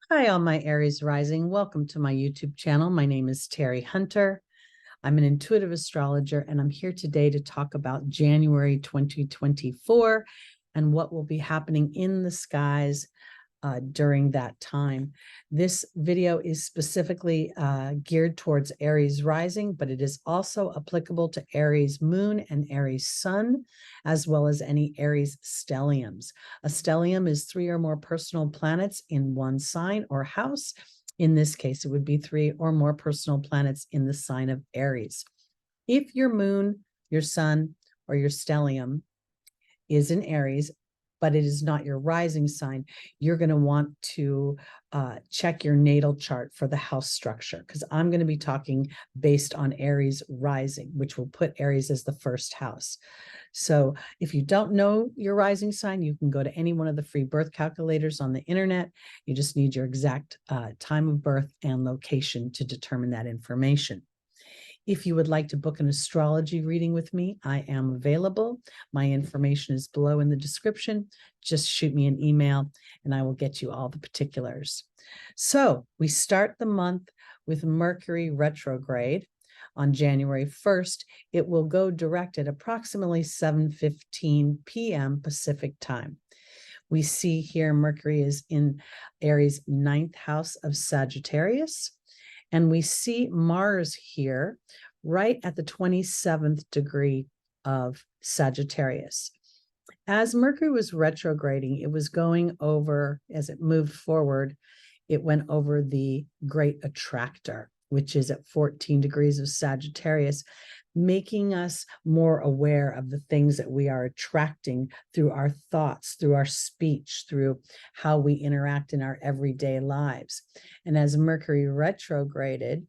Hi, all my Aries rising. Welcome to my YouTube channel. My name is Teri Hunter. I'm an intuitive astrologer, and I'm here today to talk about January 2024 and what will be happening in the skies during that time. This video is specifically geared towards Aries rising, but it is also applicable to Aries moon and Aries sun, as well as any Aries stelliums. A stellium is 3 or more personal planets in one sign or house. In this case, it would be 3 or more personal planets in the sign of Aries. If your moon, your sun, or your stellium is in Aries, but it is not your rising sign, you're going to want to check your natal chart for the house structure, because I'm going to be talking based on Aries rising, which will put Aries as the first house. So if you don't know your rising sign, you can go to any one of the free birth calculators on the internet. You just need your exact time of birth and location to determine that information. If you would like to book an astrology reading with me, I am available. My information is below in the description. Just shoot me an email and I will get you all the particulars. So we start the month with Mercury retrograde. On January 1st, it will go direct at approximately 7:15 p.m. Pacific time. We see here Mercury is in Aries' 9th house of Sagittarius. And we see Mars here right at the 27th degree of Sagittarius. As Mercury was retrograding, it was going over, as it moved forward, it went over the Great Attractor, which is at 14 degrees of Sagittarius, making us more aware of the things that we are attracting through our thoughts, through our speech, through how we interact in our everyday lives. And as Mercury retrograded,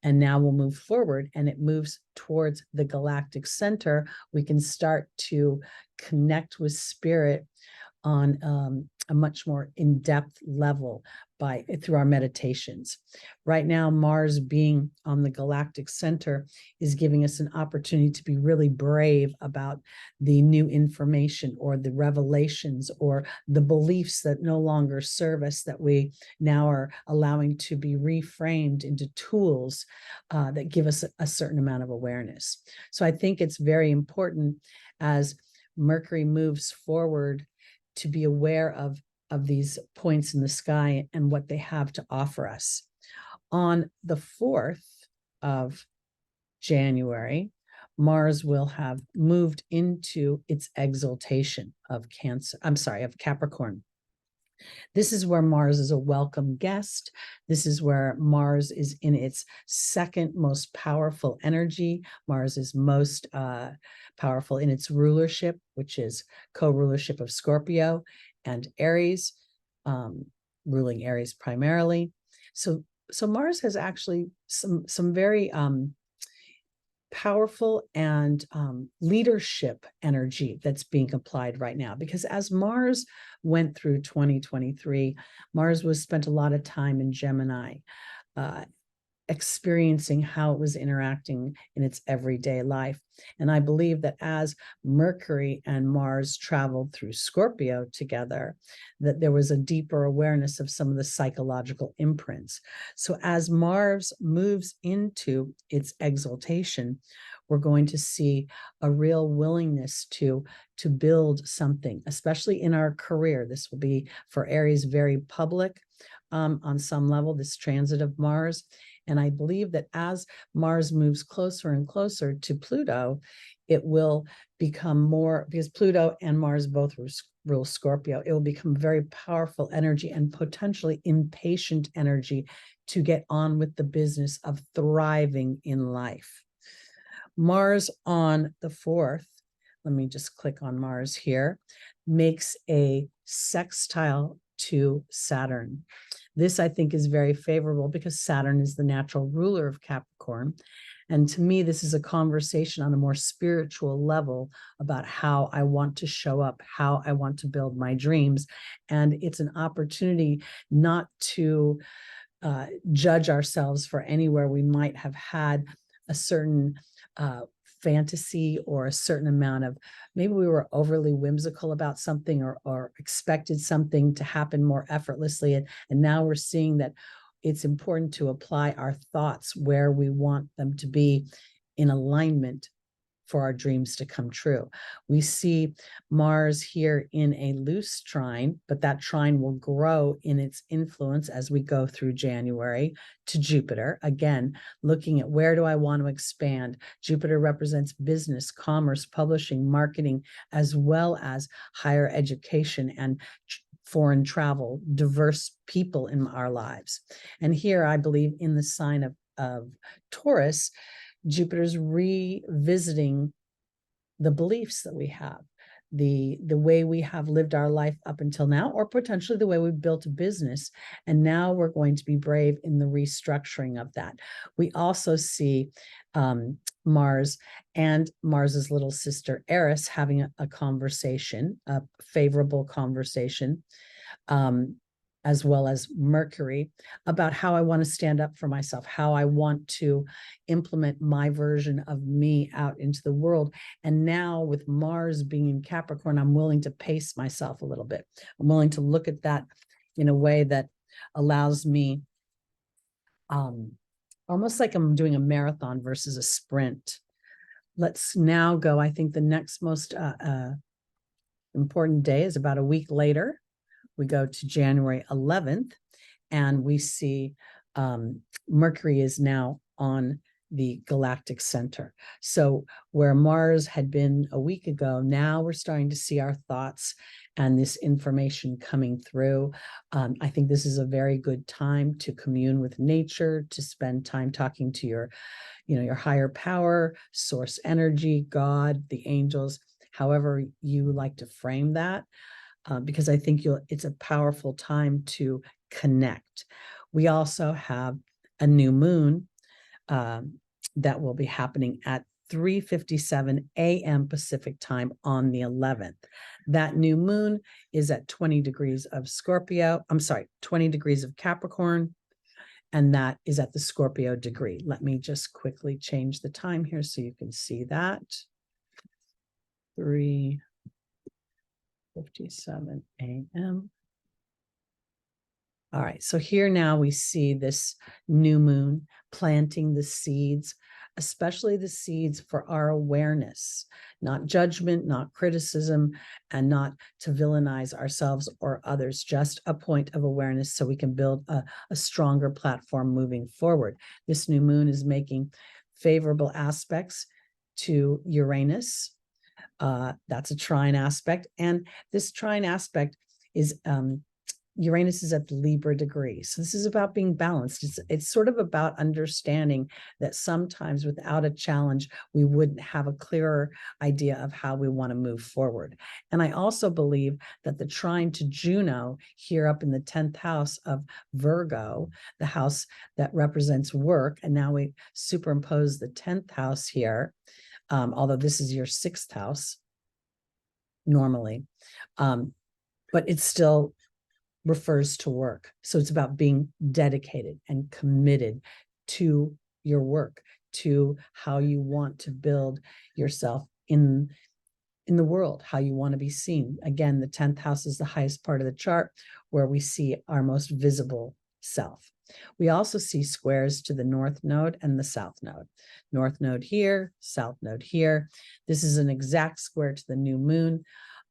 and now we'll move forward and it moves towards the galactic center, we can start to connect with spirit on a much more in-depth level through our meditations. Right now, Mars being on the galactic center is giving us an opportunity to be really brave about the new information or the revelations or the beliefs that no longer serve us, that we now are allowing to be reframed into tools that give us a certain amount of awareness. So I think it's very important as Mercury moves forward to be aware of these points in the sky and what they have to offer us. On the 4th of January, Mars will have moved into its exaltation of Capricorn. This is where Mars is a welcome guest. This is where Mars is in its second most powerful energy. Mars is most powerful in its rulership, which is co-rulership of Scorpio and Aries, ruling Aries primarily. So Mars has actually some very powerful and leadership energy that's being applied right now, because as Mars went through 2023, Mars was spent a lot of time in Gemini, experiencing how it was interacting in its everyday life. And I believe that as Mercury and Mars traveled through Scorpio together, that there was a deeper awareness of some of the psychological imprints. So as Mars moves into its exaltation, we're going to see a real willingness to build something, especially in our career. This will be for Aries very public on some level, this transit of Mars. And I believe that as Mars moves closer and closer to Pluto, it will become more, because Pluto and Mars both rule Scorpio, it will become very powerful energy and potentially impatient energy to get on with the business of thriving in life. Mars on the 4th, let me just click on Mars here, makes a sextile to Saturn. This, I think, is very favorable because Saturn is the natural ruler of Capricorn. And to me, this is a conversation on a more spiritual level about how I want to show up, how I want to build my dreams. And it's an opportunity not to judge ourselves for anywhere we might have had a certain fantasy or a certain amount of, maybe we were overly whimsical about something or expected something to happen more effortlessly. And now we're seeing that it's important to apply our thoughts where we want them to be in alignment for our dreams to come true. We see Mars here in a loose trine, but that trine will grow in its influence as we go through January to Jupiter. Again, looking at where do I want to expand? Jupiter represents business, commerce, publishing, marketing, as well as higher education and foreign travel, diverse people in our lives. And here I believe in the sign of Taurus, Jupiter's revisiting the beliefs that we have, the way we have lived our life up until now, or potentially the way we built a business. And now we're going to be brave in the restructuring of that. We also see Mars and Mars's little sister Aries having a conversation, a favorable conversation, as well as Mercury, about how I want to stand up for myself, how I want to implement my version of me out into the world. And now with Mars being in Capricorn, I'm willing to pace myself a little bit. I'm willing to look at that in a way that allows me, almost like I'm doing a marathon versus a sprint. Let's now go. I think the next most important day is about a week later. We go to January 11th, and we see Mercury is now on the galactic center. So where Mars had been a week ago, now we're starting to see our thoughts and this information coming through. I think this is a very good time to commune with nature, to spend time talking to your higher power, source energy, God, the angels, however you like to frame that. Because I think it's a powerful time to connect. We also have a new moon that will be happening at 3:57 a.m. Pacific time on the 11th. That new moon is at 20 degrees of Scorpio. 20 degrees of Capricorn, and that is at the Scorpio degree. Let me just quickly change the time here so you can see that. 3:57 a.m. All right, so here now we see this new moon planting the seeds, especially the seeds for our awareness, not judgment, not criticism, and not to villainize ourselves or others, just a point of awareness so we can build a stronger platform moving forward. This new moon is making favorable aspects to Uranus. That's a trine aspect. And this trine aspect is Uranus is at the Libra degree. So this is about being balanced. It's sort of about understanding that sometimes without a challenge, we wouldn't have a clearer idea of how we want to move forward. And I also believe that the trine to Juno here up in the 10th house of Virgo, the house that represents work, and now we superimpose the 10th house here, although this is your 6th house normally, but it still refers to work. So it's about being dedicated and committed to your work, to how you want to build yourself in the world, how you want to be seen. Again, the 10th house is the highest part of the chart where we see our most visible self. We also see squares to the north node and the south node. North node here, south node here. This is an exact square to the new moon.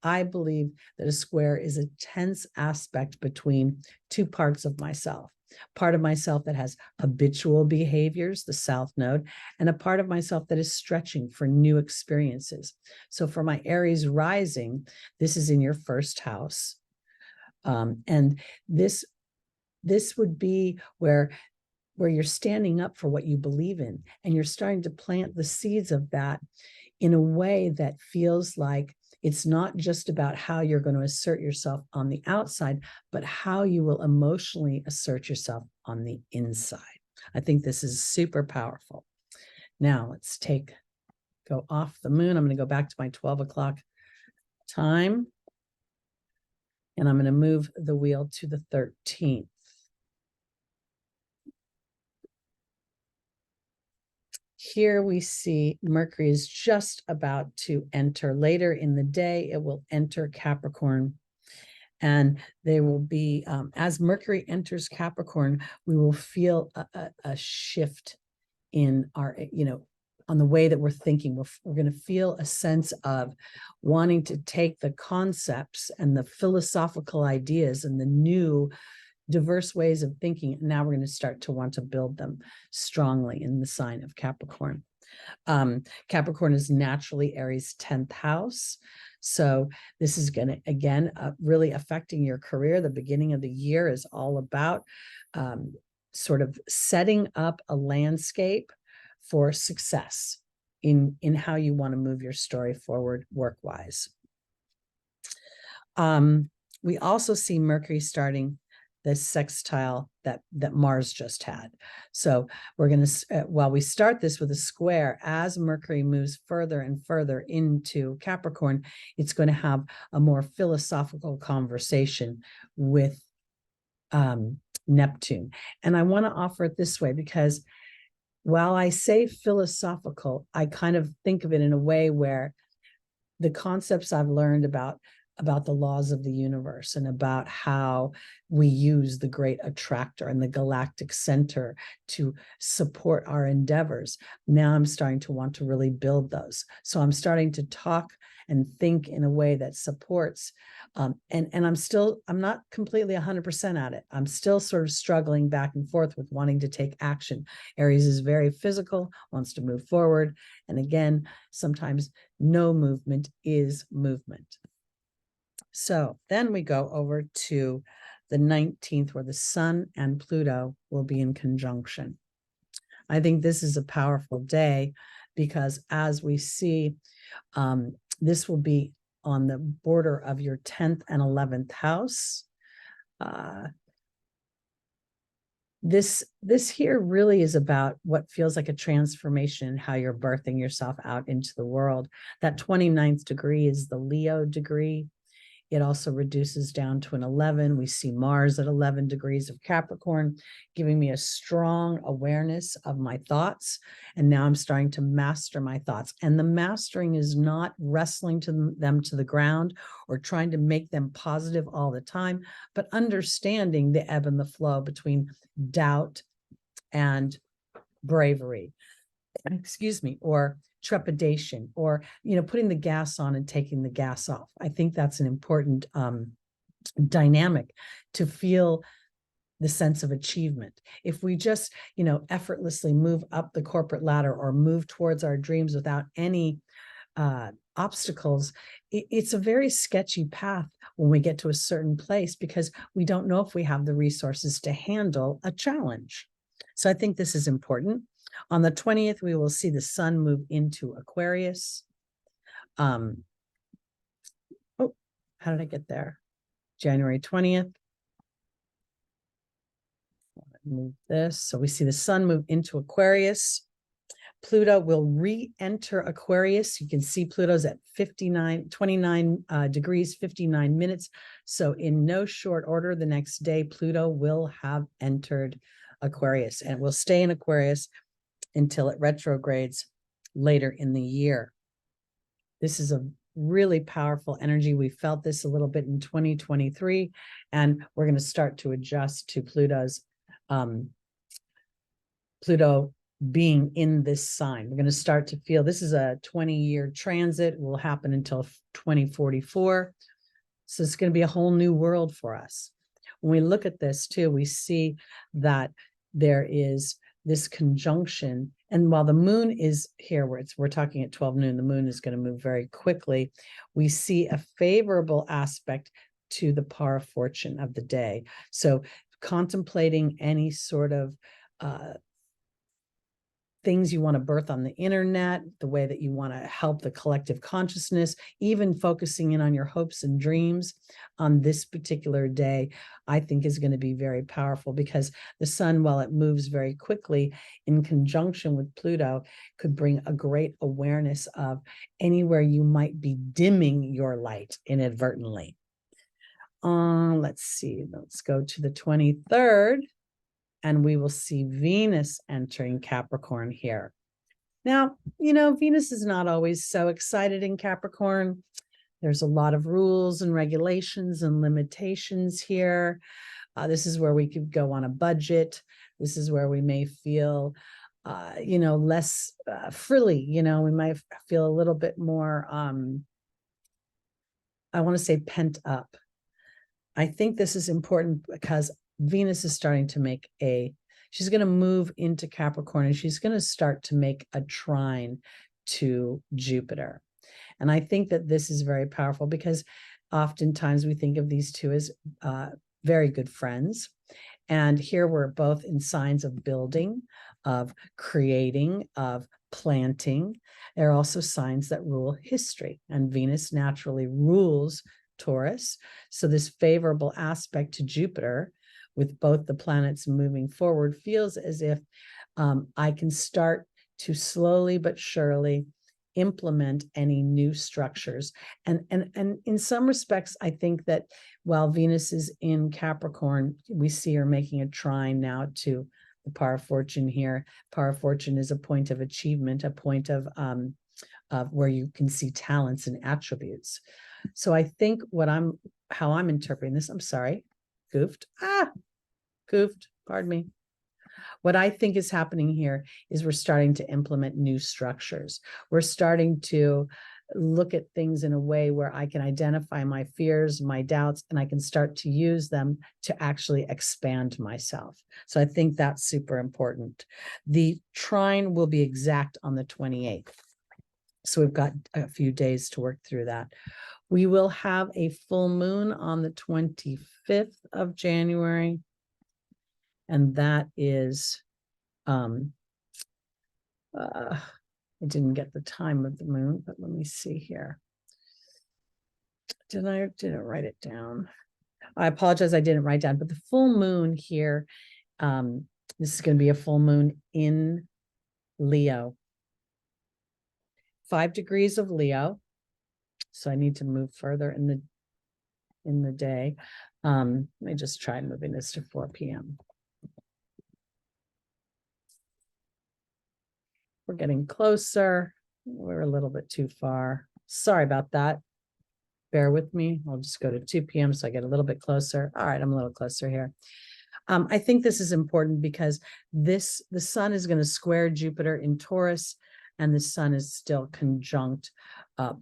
I believe that a square is a tense aspect between two parts of myself. Part of myself that has habitual behaviors, the south node, and a part of myself that is stretching for new experiences. So for my Aries rising, this is in your 1st house. And this would be where you're standing up for what you believe in, and you're starting to plant the seeds of that in a way that feels like it's not just about how you're going to assert yourself on the outside, but how you will emotionally assert yourself on the inside. I think this is super powerful. Now let's go off the moon. I'm going to go back to my 12 o'clock time, and I'm going to move the wheel to the 13th. Here we see Mercury is just about to enter. Later in the day, it will enter Capricorn. And they will be, as Mercury enters Capricorn, we will feel a shift in our, on the way that we're thinking. We're going to feel a sense of wanting to take the concepts and the philosophical ideas and the new diverse ways of thinking. And now we're going to start to want to build them strongly in the sign of Capricorn. Capricorn is naturally Aries' 10th house. So this is going to, again, really affecting your career. The beginning of the year is all about sort of setting up a landscape for success in how you want to move your story forward work-wise. We also see Mercury starting the sextile that Mars just had. So we're going to, while we start this with a square, as Mercury moves further and further into Capricorn, it's going to have a more philosophical conversation with Neptune. And I want to offer it this way, because while I say philosophical, I kind of think of it in a way where the concepts I've learned about the laws of the universe and about how we use the great attractor and the galactic center to support our endeavors. Now I'm starting to want to really build those. So I'm starting to talk and think in a way that supports, and I'm not completely 100% at it. I'm still sort of struggling back and forth with wanting to take action. Aries is very physical, wants to move forward. And again, sometimes no movement is movement. So then we go over to the 19th, where the Sun and Pluto will be in conjunction. I think this is a powerful day because, as we see, this will be on the border of your 10th and 11th house. This here really is about what feels like a transformation in how you're birthing yourself out into the world. That 29th degree is the Leo degree. It also reduces down to an 11. We see Mars at 11 degrees of Capricorn, giving me a strong awareness of my thoughts. And now I'm starting to master my thoughts. And the mastering is not wrestling them to the ground or trying to make them positive all the time, but understanding the ebb and the flow between doubt and bravery, or trepidation, or putting the gas on and taking the gas off. I think that's an important dynamic to feel the sense of achievement. If we just effortlessly move up the corporate ladder or move towards our dreams without any obstacles, it's a very sketchy path when we get to a certain place, because we don't know if we have the resources to handle a challenge. So I think this is important. On the 20th, we will see the Sun move into Aquarius. Oh, how did I get there? January 20th. Move this. So we see the Sun move into Aquarius. Pluto will re-enter Aquarius. You can see Pluto's at 29 degrees, 59 minutes. So in no short order, the next day, Pluto will have entered Aquarius, and it will stay in Aquarius until it retrogrades later in the year. This is a really powerful energy. We felt this a little bit in 2023, and we're going to start to adjust to Pluto being in this sign. We're going to start to feel this is a 20-year transit. It will happen until 2044. So it's going to be a whole new world for us. When we look at this too, we see that there is this conjunction. And while the moon is here, where we're talking at 12 noon, the moon is going to move very quickly. We see a favorable aspect to the par of fortune of the day. So contemplating any sort of things you want to birth on the internet, the way that you want to help the collective consciousness, even focusing in on your hopes and dreams on this particular day, I think is going to be very powerful, because the Sun, while it moves very quickly in conjunction with Pluto, could bring a great awareness of anywhere you might be dimming your light inadvertently. Let's see, let's go to the 23rd. And we will see Venus entering Capricorn here. Now, Venus is not always so excited in Capricorn. There's a lot of rules and regulations and limitations here. This is where we could go on a budget. This is where we may feel, less frilly. We might feel a little bit more, I want to say, pent up. I think this is important because Venus is starting to she's going to move into Capricorn, and she's going to start to make a trine to Jupiter. And I think that this is very powerful because oftentimes we think of these two as very good friends. And here we're both in signs of building, of creating, of planting. There are also signs that rule history, and Venus naturally rules Taurus. So this favorable aspect to Jupiter, with both the planets moving forward, feels as if I can start to slowly but surely implement any new structures. And in some respects, I think that while Venus is in Capricorn, we see her making a trine now to the power of fortune here. Power of fortune is a point of achievement, a point of where you can see talents and attributes. So I think how I'm interpreting this, I'm sorry, goofed, pardon me. What I think is happening here is we're starting to implement new structures. We're starting to look at things in a way where I can identify my fears, my doubts, and I can start to use them to actually expand myself. So I think that's super important. The trine will be exact on the 28th. So we've got a few days to work through that. We will have a full moon on the 25th of January. And that is, I didn't get the time of the moon, but let me see here. Didn't write it down. I apologize, I didn't write down, but the full moon here, this is going to be a full moon in Leo. 5 degrees of Leo. So I need to move further in the day. Let me just try moving this to 4 p.m. We're getting closer. We're a little bit too far. Sorry about that. Bear with me. I'll just go to 2 p.m. so I get a little bit closer. All right, I'm a little closer here. I think this is important because the sun is going to square Jupiter in Taurus, and the sun is still conjunct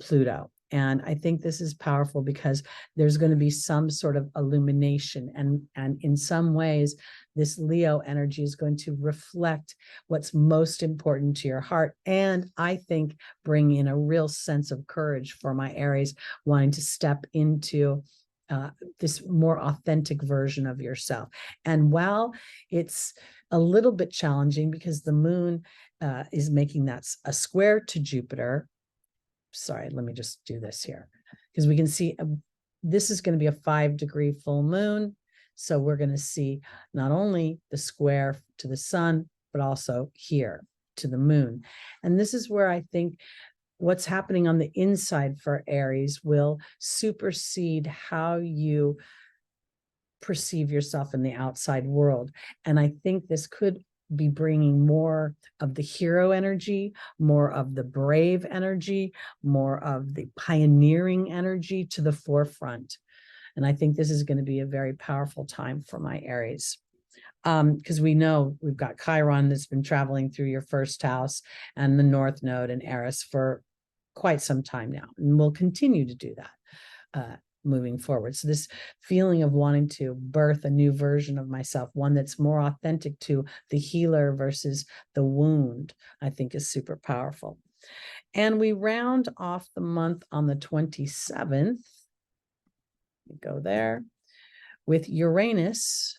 Pluto. And I think this is powerful because there's going to be some sort of illumination. And in some ways, this Leo energy is going to reflect what's most important to your heart. And I think bring in a real sense of courage for my Aries wanting to step into this more authentic version of yourself. And while it's a little bit challenging because the moon is making that a square to Jupiter. Sorry, let me just do this here because we can see this is going to be a 5-degree full moon. So we're going to see not only the square to the sun, but also here to the moon. And this is where I think what's happening on the inside for Aries will supersede how you perceive yourself in the outside world. And I think this could be bringing more of the hero energy, more of the brave energy, more of the pioneering energy to the forefront. And I think this is going to be a very powerful time for my Aries. Because we know we've got Chiron that's been traveling through your first house and the North Node and Aries for quite some time now, and we'll continue to do that moving forward. So this feeling of wanting to birth a new version of myself, one that's more authentic to the healer versus the wound, I think is super powerful. And we round off the month on the 27th. We go there with Uranus,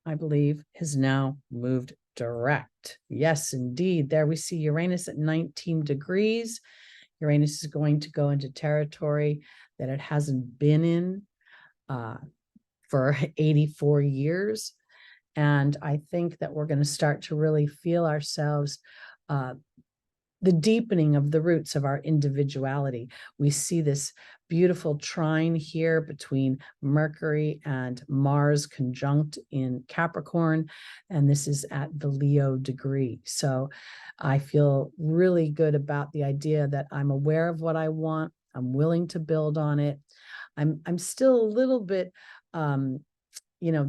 I believe, has now moved direct. Yes, indeed. There we see Uranus at 19 degrees. Uranus is going to go into territory that it hasn't been in for 84 years. And I think that we're going to start to really feel ourselves the deepening of the roots of our individuality. We see this beautiful trine here between Mercury and Mars conjunct in Capricorn, and this is at the Leo degree. So I feel really good about the idea that I'm aware of what I want. I'm willing to build on it. I'm still a little bit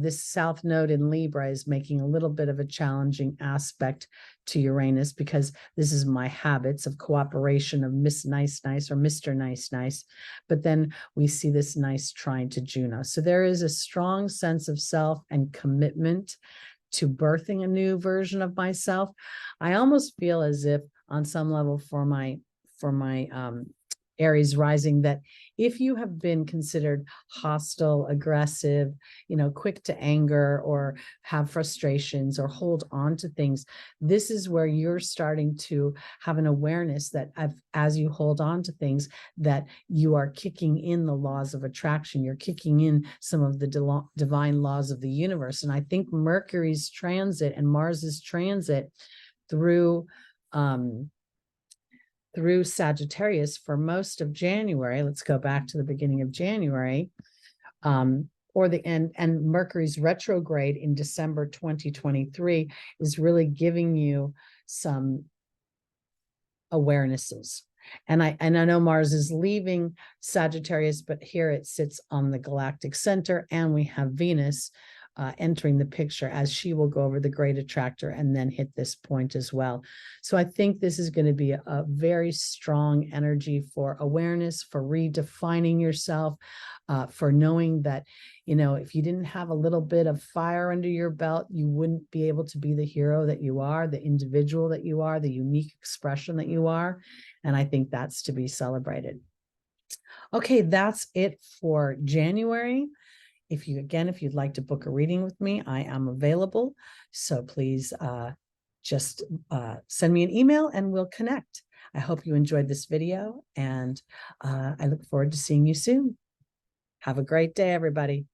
this South Node in Libra is making a little bit of a challenging aspect to Uranus, because this is my habits of cooperation of Miss Nice Nice or Mr. Nice Nice. But then we see this nice trine to Juno. So there is a strong sense of self and commitment to birthing a new version of myself. I almost feel as if on some level for my Aries rising, that if you have been considered hostile, aggressive, quick to anger, or have frustrations or hold on to things, this is where you're starting to have an awareness that as you hold on to things, that you are kicking in the laws of attraction. You're kicking in some of the divine laws of the universe. And I think Mercury's transit and Mars's transit through Sagittarius for most of January. Let's go back to the beginning of January, or the end, and Mercury's retrograde in December 2023 is really giving you some awarenesses. And I know Mars is leaving Sagittarius, but here it sits on the galactic center, and we have Venus entering the picture, as she will go over the great attractor and then hit this point as well. So I think this is going to be a very strong energy for awareness, for redefining yourself, for knowing that, if you didn't have a little bit of fire under your belt, you wouldn't be able to be the hero that you are, the individual that you are, the unique expression that you are. And I think that's to be celebrated. Okay, that's it for January. If you'd like to book a reading with me, I am available. So please just send me an email and we'll connect. I hope you enjoyed this video, and I look forward to seeing you soon. Have a great day, everybody.